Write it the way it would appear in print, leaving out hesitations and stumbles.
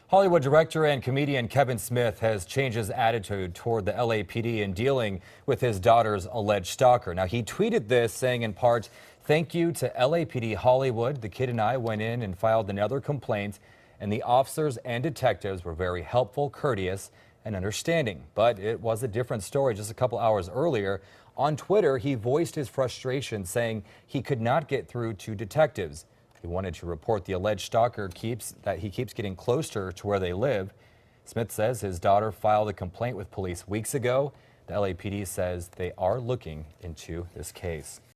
Hollywood director and comedian Kevin Smith has changed his attitude toward the LAPD in dealing with his daughter's alleged stalker. Now, he tweeted this saying in part, "Thank you to LAPD Hollywood. The kid and I went in and filed another complaint, and the officers and detectives were very helpful, courteous, and understanding." But it was a different story just a couple hours earlier. On Twitter, he voiced his frustration, saying he could not get through to detectives. He wanted to report the alleged stalker keeps getting closer to where they live. Smith says his daughter filed a complaint with police weeks ago. The LAPD says they are looking into this case.